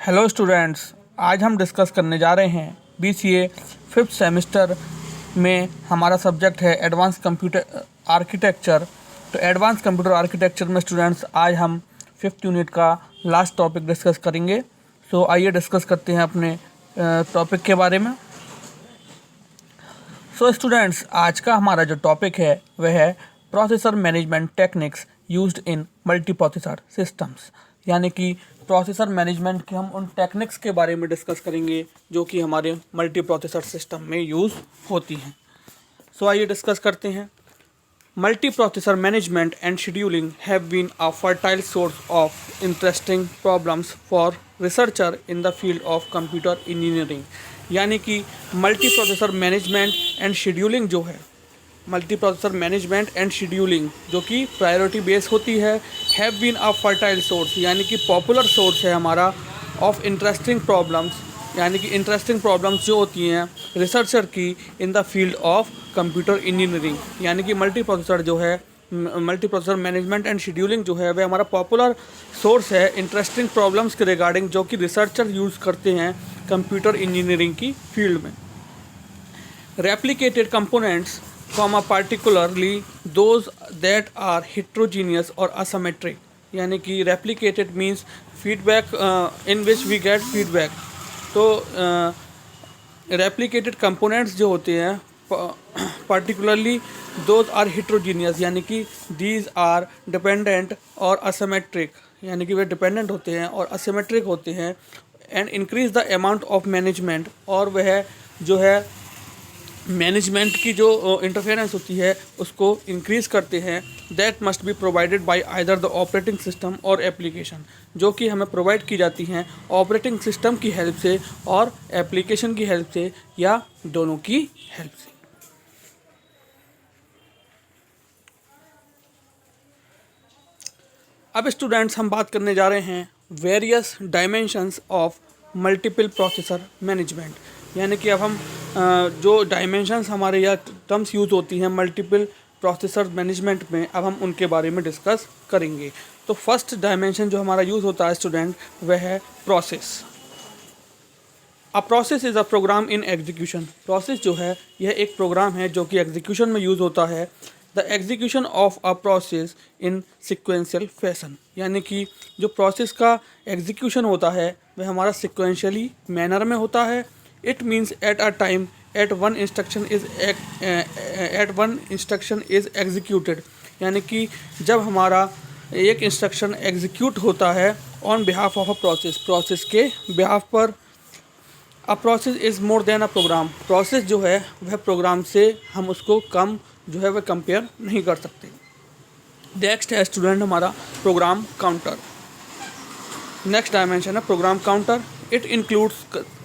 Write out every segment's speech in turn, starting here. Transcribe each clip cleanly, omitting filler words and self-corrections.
Hello students, आज हम discuss करने जा रहे हैं BCA फिफ्थ सेमेस्टर में हमारा सब्जेक्ट है एडवांस कंप्यूटर आर्किटेक्चर। तो एडवांस कंप्यूटर आर्किटेक्चर में स्टूडेंट्स आज हम फिफ्थ यूनिट का लास्ट टॉपिक डिस्कस करेंगे। सो आइए डिस्कस करते हैं अपने टॉपिक के बारे में। सो स्टूडेंट्स, आज का हमारा जो टॉपिक है वह है processor management techniques used in multi processor systems, यानी कि प्रोसेसर मैनेजमेंट के हम उन टेक्निक्स के बारे में डिस्कस करेंगे जो कि हमारे मल्टी प्रोसेसर सिस्टम में यूज़ होती हैं। सो आइए डिस्कस करते हैं। Multi processor management and scheduling have been a fertile source of interesting problems for researcher in the field of computer engineering, यानी कि multi processor management and scheduling जो है, multi processor management and scheduling जो कि priority base होती है, have been a fertile source, यानी कि पॉपुलर सोर्स है हमारा ऑफ इंटरेस्टिंग प्रॉब्लम्स, यानी कि इंटरेस्टिंग प्रॉब्लम्स जो होती हैं रिसर्चर की इन the field of computer engineering, यानी कि मल्टी प्रोसेसर जो है, multi processor management and scheduling जो है वह हमारा पॉपुलर सोर्स है इंटरेस्टिंग प्रॉब्लम्स के रिगार्डिंग जो कि रिसर्चर यूज़ करते हैं कंप्यूटर इंजीनियरिंग की फील्ड में। Replicated components particularly those that are heterogeneous or asymmetric, यानी कि replicated means feedback in which we get feedback। तो replicated components जो होते हैं particularly those are heterogeneous, यानी कि these are dependent और asymmetric, यानी कि वे dependent होते हैं और asymmetric होते हैं and increase the amount of management, और वह जो है मैनेजमेंट की जो इंटरफेरेंस होती है उसको इंक्रीज़ करते हैं। That must be provided by either the operating system और एप्लीकेशन, जो कि हमें प्रोवाइड की जाती हैं ऑपरेटिंग सिस्टम की हेल्प से और एप्लीकेशन की हेल्प से, या दोनों की हेल्प से। अब स्टूडेंट्स, हम बात करने जा रहे हैं various dimensions of multiple processor management, यानी कि अब हम जो डायमेंशंस हमारे या टर्म्स यूज़ होती हैं मल्टीपल प्रोसेसर मैनेजमेंट में, अब हम उनके बारे में डिस्कस करेंगे। तो फर्स्ट डायमेंशन जो हमारा यूज़ होता है स्टूडेंट वह है process. A process is a program in execution. Process जो है यह एक प्रोग्राम है जो कि एग्जीक्यूशन में यूज़ होता है। The execution of a process in sequential fashion, यानी कि जो प्रोसेस का एग्जीक्यूशन होता है वह हमारा सिक्वेंशियली मैनर में होता है। It means at a time at one instruction is executed, यानी कि जब हमारा एक इंस्ट्रक्शन एग्जीक्यूट होता है on behalf of a process के बिहाफ पर। A process is more than a program. Process जो है वह प्रोग्राम से हम उसको कम जो है वह कंपेयर नहीं कर सकते। नेक्स्ट है स्टूडेंट हमारा प्रोग्राम काउंटर। नेक्स्ट डायमेंशन है program counter. It includes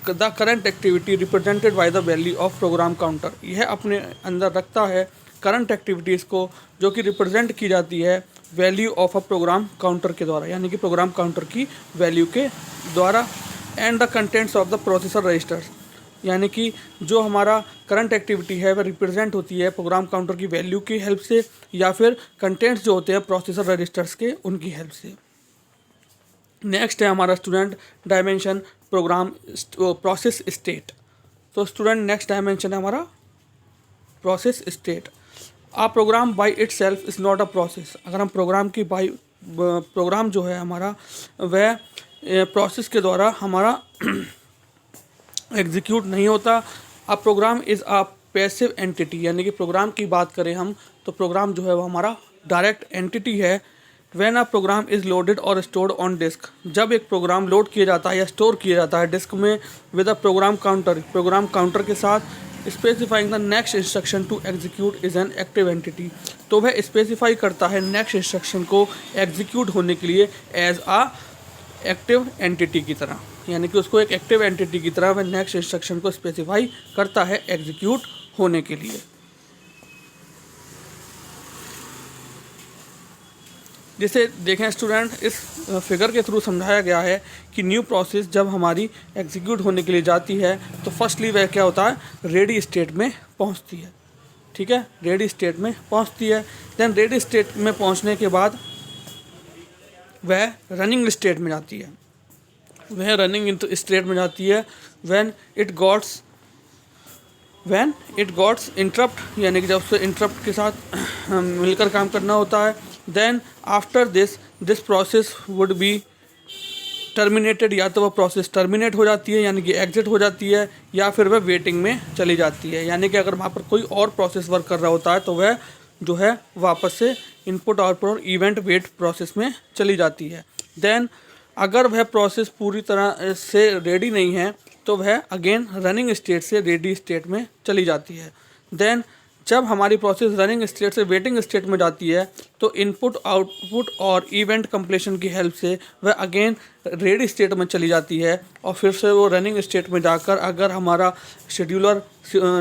the current activity represented by the value of program counter. यह अपने अंदर रखता है करंट एक्टिविटीज़ को जो कि रिप्रेजेंट की जाती है value of a programme counter के द्वारा, यानी कि प्रोग्राम काउंटर की वैल्यू के द्वारा। And the contents of the processor registers, यानी कि जो हमारा करंट एक्टिविटी है वह रिप्रेजेंट होती है प्रोग्राम काउंटर की वैल्यू की हेल्प से, या फिर कंटेंट्स जो होते हैं प्रोसेसर रजिस्टर्स के उनकी हेल्प से। नेक्स्ट है हमारा स्टूडेंट डायमेंशन प्रोसेस स्टेट। तो स्टूडेंट नेक्स्ट डायमेंशन है हमारा process state. A program by itself is not a process. अगर हम प्रोग्राम जो है हमारा वह प्रोसेस के द्वारा हमारा एग्जीक्यूट नहीं होता। A program is a passive entity, यानी कि प्रोग्राम की बात करें हम तो प्रोग्राम जो है वो हमारा डायरेक्ट एंटिटी है। When a program is loaded और स्टोर्ड ऑन डिस्क, जब एक प्रोग्राम लोड किया जाता है या स्टोर किया जाता है डिस्क में विद अ प्रोग्राम काउंटर के साथ, specifying the next instruction to execute is an active entity. तो वह स्पेसिफाई करता है नेक्स्ट इंस्ट्रक्शन को एग्जीक्यूट होने के लिए एज आ एक्टिव एंटिटी की तरह, यानी कि उसको एक एक्टिव एंटिटी की तरह वह नेक्स्ट इंस्ट्रक्शन को स्पेसिफाई करता है एग्जीक्यूट होने के लिए। जिसे देखें स्टूडेंट, इस फिगर के थ्रू समझाया गया है कि न्यू प्रोसेस जब हमारी एग्जीक्यूट होने के लिए जाती है तो फर्स्टली वह क्या होता है, रेडी स्टेट में पहुंचती है। ठीक है, रेडी स्टेट में पहुंचती है। देन रेडी स्टेट में पहुंचने के बाद वह रनिंग स्टेट में जाती है। वह रनिंग स्टेट में जाती है व्हेन इट गॉट्स इंटरप्ट, यानी कि जब उससे इंटरप्ट के साथ मिलकर काम करना होता है। Then after this process would be terminated, या तो वह प्रोसेस टर्मिनेट हो जाती है यानी कि एग्जिट हो जाती है, या फिर वह वेटिंग में चली जाती है, यानी कि अगर वहाँ पर कोई और प्रोसेस वर्क कर रहा होता है तो वह जो है वापस से इनपुट आउटपुट और इवेंट वेट प्रोसेस में चली जाती है। देन अगर वह प्रोसेस पूरी तरह से रेडी नहीं है तो वह अगेन रनिंग स्टेट से रेडी स्टेट में चली जाती है। देन जब हमारी प्रोसेस रनिंग स्टेट से वेटिंग स्टेट में जाती है तो इनपुट आउटपुट और इवेंट कंप्लीशन की हेल्प से वह अगेन रेडी स्टेट में चली जाती है, और फिर से वो रनिंग स्टेट में जाकर अगर हमारा शेड्यूलर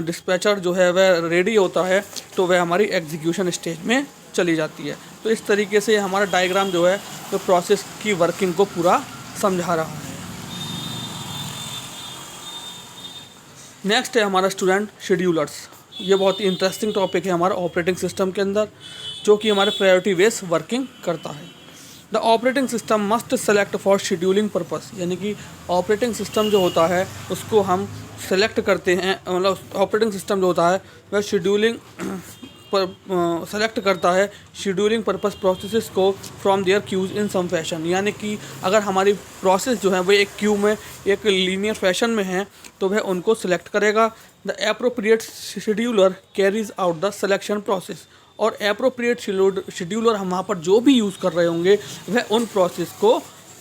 डिस्पैचर जो है वह रेडी होता है तो वह हमारी एग्जीक्यूशन स्टेज में चली जाती है। तो इस तरीके से हमारा डायग्राम जो है वो प्रोसेस की वर्किंग को पूरा समझा रहा है। नेक्स्ट है हमारा स्टूडेंट शेड्यूलर्स। ये बहुत ही इंटरेस्टिंग टॉपिक है हमारा ऑपरेटिंग सिस्टम के अंदर, जो कि हमारे प्रायोरिटी बेस वर्किंग करता है। The operating system must select for scheduling purpose, यानी कि ऑपरेटिंग सिस्टम जो होता है उसको हम सेलेक्ट करते हैं, मतलब ऑपरेटिंग सिस्टम जो होता है वह शेड्यूलिंग पर सेलेक्ट करता है शेड्यूलिंग पर्पस प्रोसेसेस को from their queues in some fashion, यानी कि अगर हमारी प्रोसेस जो है वो एक क्यू में एक लीनियर फैशन में है तो वह उनको सिलेक्ट करेगा। The appropriate scheduler carries out the selection process, और एप्रोप्रिएट शेड्यूलर हम वहाँ पर जो भी यूज़ कर रहे होंगे वह उन प्रोसेस को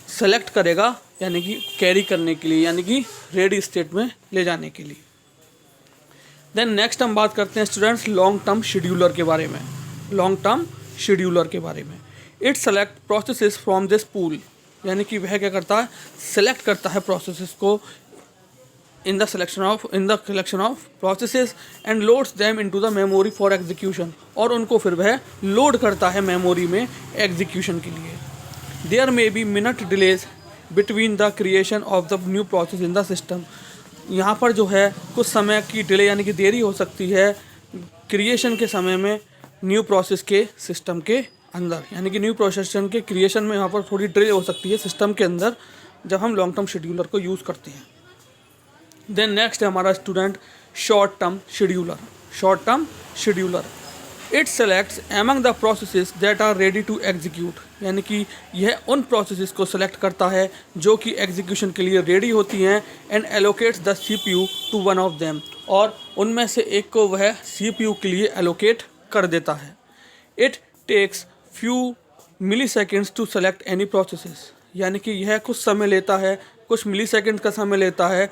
सेलेक्ट करेगा, यानी कि कैरी करने के लिए, यानी कि रेडी स्टेट में ले जाने के लिए। देन नेक्स्ट हम बात करते हैं स्टूडेंट्स लॉन्ग टर्म शेड्यूलर के बारे में। लॉन्ग टर्म शेड्यूलर के बारे में, it select processes from this pool, यानी कि वह क्या करता है, सेलेक्ट करता है प्रोसेसेस को in the collection of processes and loads them into the memory for execution, और उनको फिर वह लोड करता है मेमोरी में एग्जीक्यूशन के लिए। There may be minute delays between the creation of the new process in the system, यहाँ पर जो है कुछ समय की डिले यानी कि देरी हो सकती है क्रिएशन के समय में न्यू प्रोसेस के सिस्टम के अंदर, यानी कि न्यू प्रोसेशन के क्रिएशन में यहाँ पर थोड़ी डिले हो सकती है सिस्टम के अंदर जब हम लॉन्ग टर्म शेड्यूलर को यूज़ करते हैं। देन नेक्स्ट है हमारा student short term scheduler. Short term scheduler, it selects among the processes that are ready to execute, यानी कि यह उन प्रोसेसेस को सेलेक्ट करता है जो कि एग्जीक्यूशन के लिए रेडी होती हैं, and allocates the CPU to one of them, और उनमें से एक को वह सीपीयू के लिए एलोकेट कर देता है। It takes few milliseconds to select any processes, यानी कि यह कुछ समय लेता है, कुछ मिली सेकेंड का समय लेता है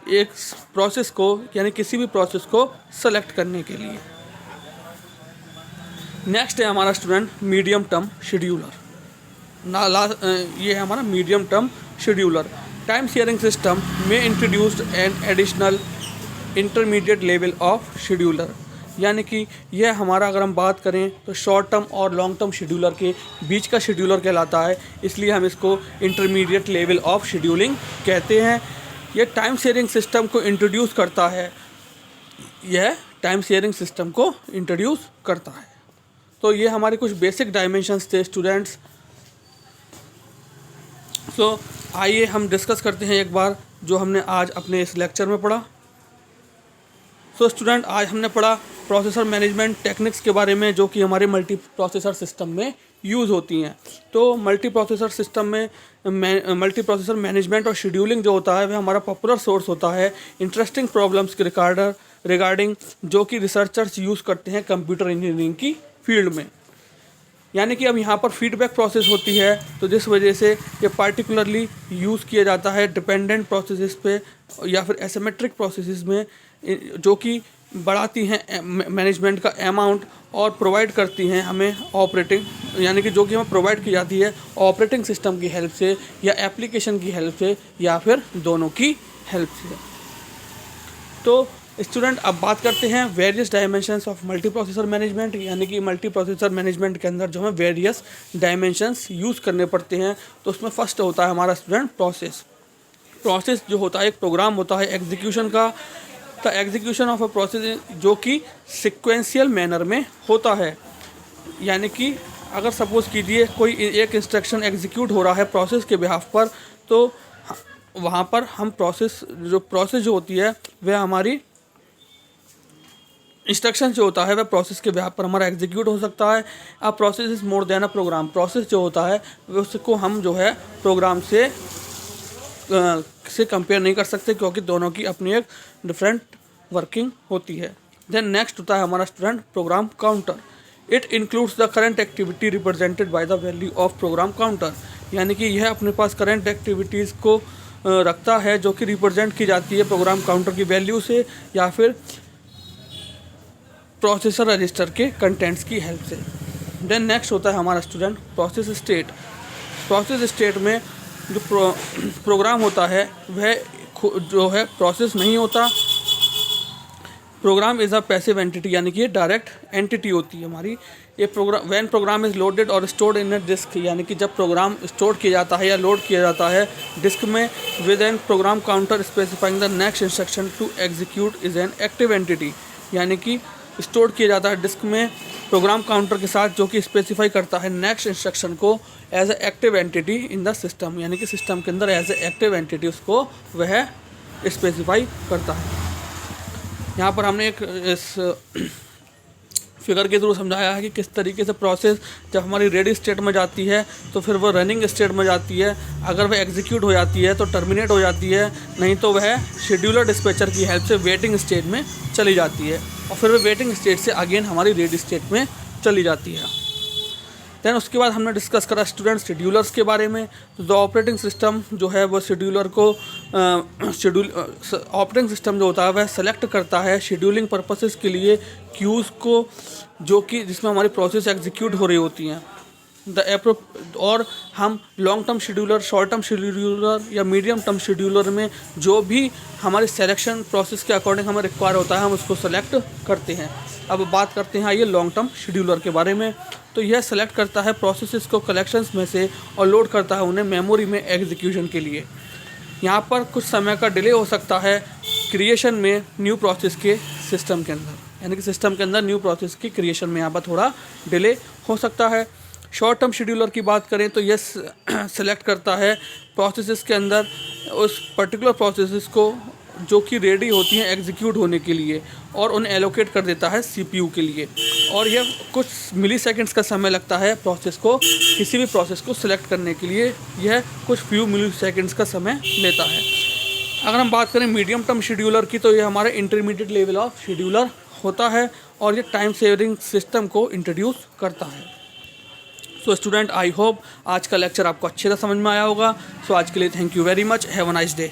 एक प्रोसेस को, यानी किसी भी प्रोसेस को सेलेक्ट करने के लिए। नेक्स्ट है हमारा स्टूडेंट मीडियम टर्म शेड्यूलर। ये है हमारा medium term scheduler. Time sharing system में introduced an additional intermediate level of scheduler, यानी कि यह हमारा अगर हम बात करें तो शॉर्ट टर्म और लॉन्ग टर्म शेड्यूलर के बीच का शेड्यूलर कहलाता है, इसलिए हम इसको इंटरमीडिएट लेवल ऑफ शेड्यूलिंग कहते हैं। यह टाइम शेयरिंग सिस्टम को इंट्रोड्यूस करता है, यह टाइम शेयरिंग सिस्टम को इंट्रोड्यूस करता है। तो ये हमारे कुछ बेसिक डायमेंशंस थे स्टूडेंट्स। तो आइए हम डिस्कस करते हैं एक बार जो हमने आज अपने इस लेक्चर में पढ़ा। तो स्टूडेंट आज हमने पढ़ा प्रोसेसर मैनेजमेंट टेक्निक्स के बारे में जो कि हमारे मल्टी प्रोसेसर सिस्टम में यूज़ होती हैं। तो मल्टी प्रोसेसर सिस्टम में मल्टी प्रोसेसर मैनेजमेंट और शेड्यूलिंग जो होता है वह हमारा पॉपुलर सोर्स होता है इंटरेस्टिंग प्रॉब्लम्स के रिगार्डिंग जो कि रिसर्चर्स यूज़ करते हैं कंप्यूटर इंजीनियरिंग की फील्ड में। यानी कि अब यहाँ पर फीडबैक प्रोसेस होती है तो जिस वजह से ये पार्टिकुलरली यूज़ किया जाता है डिपेंडेंट प्रोसेसेस पे या फिर एसिमेट्रिक प्रोसेसेस में, जो कि बढ़ाती हैं मैनेजमेंट का अमाउंट और प्रोवाइड करती हैं हमें ऑपरेटिंग, यानी कि जो कि हमें प्रोवाइड की जाती है ऑपरेटिंग सिस्टम की हेल्प से या एप्लीकेशन की हेल्प से या फिर दोनों की हेल्प से। तो स्टूडेंट अब बात करते हैं various dimensions of multi processor management, यानी कि मल्टी प्रोसेसर मैनेजमेंट के अंदर जो हमें वेरियस डायमेंशंस यूज़ करने पड़ते हैं। तो उसमें फर्स्ट होता है हमारा स्टूडेंट प्रोसेस। प्रोसेस जो होता है एक प्रोग्राम होता है एग्जीक्यूशन का, the execution of a process जो कि सिक्वेंशियल मैनर में होता है। यानी कि अगर सपोज़ कीजिए कोई एक इंस्ट्रक्शन एग्जीक्यूट हो रहा है प्रोसेस के बिहाफ पर, तो वहाँ पर हम प्रोसेस जो होती है वह हमारी इंस्ट्रक्शन जो होता है वह प्रोसेस के बेसिस पर हमारा एग्जीक्यूट हो सकता है। अब process is more than a program, process जो होता है वह उसको हम जो है प्रोग्राम से कंपेयर नहीं कर सकते, क्योंकि दोनों की अपनी एक डिफरेंट वर्किंग होती है। देन नेक्स्ट होता है हमारा student program counter. It includes the current activity represented by the value of program counter, यानी कि यह अपने पास करंट एक्टिविटीज़ को रखता है जो कि रिप्रेजेंट की जाती है प्रोग्राम काउंटर की वैल्यू से या फिर प्रोसेसर रजिस्टर के कंटेंट्स की हेल्प से। देन नेक्स्ट होता है हमारा student process state. Process state में जो प्रोग्राम होता है वह जो है प्रोसेस नहीं होता। Program is a passive entity, यानी कि ये डायरेक्ट एंटिटी होती है हमारी। ये व्हेन प्रोग्राम इज़ लोडेड और स्टोर्ड इन अ डिस्क, यानी कि जब प्रोग्राम स्टोर किया जाता है या लोड किया जाता है डिस्क में with an program counter specifying the next instruction to execute is an active entity, यानी कि स्टोर किया जाता है डिस्क में प्रोग्राम काउंटर के साथ जो कि स्पेसिफाई करता है नेक्स्ट इंस्ट्रक्शन को as a active entity in the system, यानी कि सिस्टम के अंदर एज ए एक्टिव एंटिटी उसको वह स्पेसिफाई करता है। यहाँ पर हमने एक इस फिगर के थ्रू समझाया है कि किस तरीके से प्रोसेस जब हमारी रेडी स्टेट में जाती है तो फिर वह रनिंग स्टेट में जाती है। अगर वह एग्जीक्यूट हो जाती है तो टर्मिनेट हो जाती है, नहीं तो वह शेड्यूलर डिस्पैचर की हेल्प से वेटिंग स्टेट में चली जाती है और फिर वह वेटिंग स्टेट से अगेन हमारी रेडी स्टेट में चली जाती है। दैन उसके बाद हमने डिस्कस करा स्टूडेंट शेड्यूलर्स के बारे में। तो द ऑपरेटिंग सिस्टम जो है वो शेड्यूलर को ऑपरेटिंग सिस्टम जो होता है वह सेलेक्ट करता है शेड्यूलिंग पर्पसेस के लिए क्यूज़ को, जो कि जिसमें हमारी प्रोसेस एग्जीक्यूट हो रही होती हैं। और हम long term scheduler, short term scheduler या मीडियम टर्म शेड्यूलर में जो भी हमारी सिलेक्शन प्रोसेस के अकॉर्डिंग हमें रिक्वायर होता है हम उसको सेलेक्ट करते हैं। अब बात करते हैं आइए लॉन्ग टर्म शेड्यूलर के बारे में। तो यह सेलेक्ट करता है प्रोसेसेस को कलेक्शंस में से और लोड करता है उन्हें मेमोरी में एग्जीक्यूशन के लिए। यहाँ पर कुछ समय का डिले हो सकता है क्रिएशन में न्यू प्रोसेस के सिस्टम के अंदर, यानी कि सिस्टम के अंदर न्यू प्रोसेस की क्रिएशन में यहाँ पर थोड़ा डिले हो सकता है। शॉर्ट टर्म शेड्यूलर की बात करें तो यह सेलेक्ट करता है प्रोसेसेस के अंदर उस पर्टिकुलर प्रोसेसेस को जो कि रेडी होती हैं एग्जीक्यूट होने के लिए और उन्हें एलोकेट कर देता है सीपीयू के लिए, और यह कुछ मिली सेकेंड्स का समय लगता है प्रोसेस को, किसी भी प्रोसेस को सिलेक्ट करने के लिए यह कुछ फ्यू मिली सेकेंड्स का समय लेता है। अगर हम बात करें मीडियम टर्म शेड्यूलर की तो यह हमारा इंटरमीडिएट लेवल ऑफ शेड्यूलर होता है और ये टाइम सेविंग सिस्टम को इंट्रोड्यूस करता है। सो स्टूडेंट, आई होप आज का लेक्चर आपको अच्छे से समझ में आया होगा। सो आज के लिए thank you very much, have a nice day.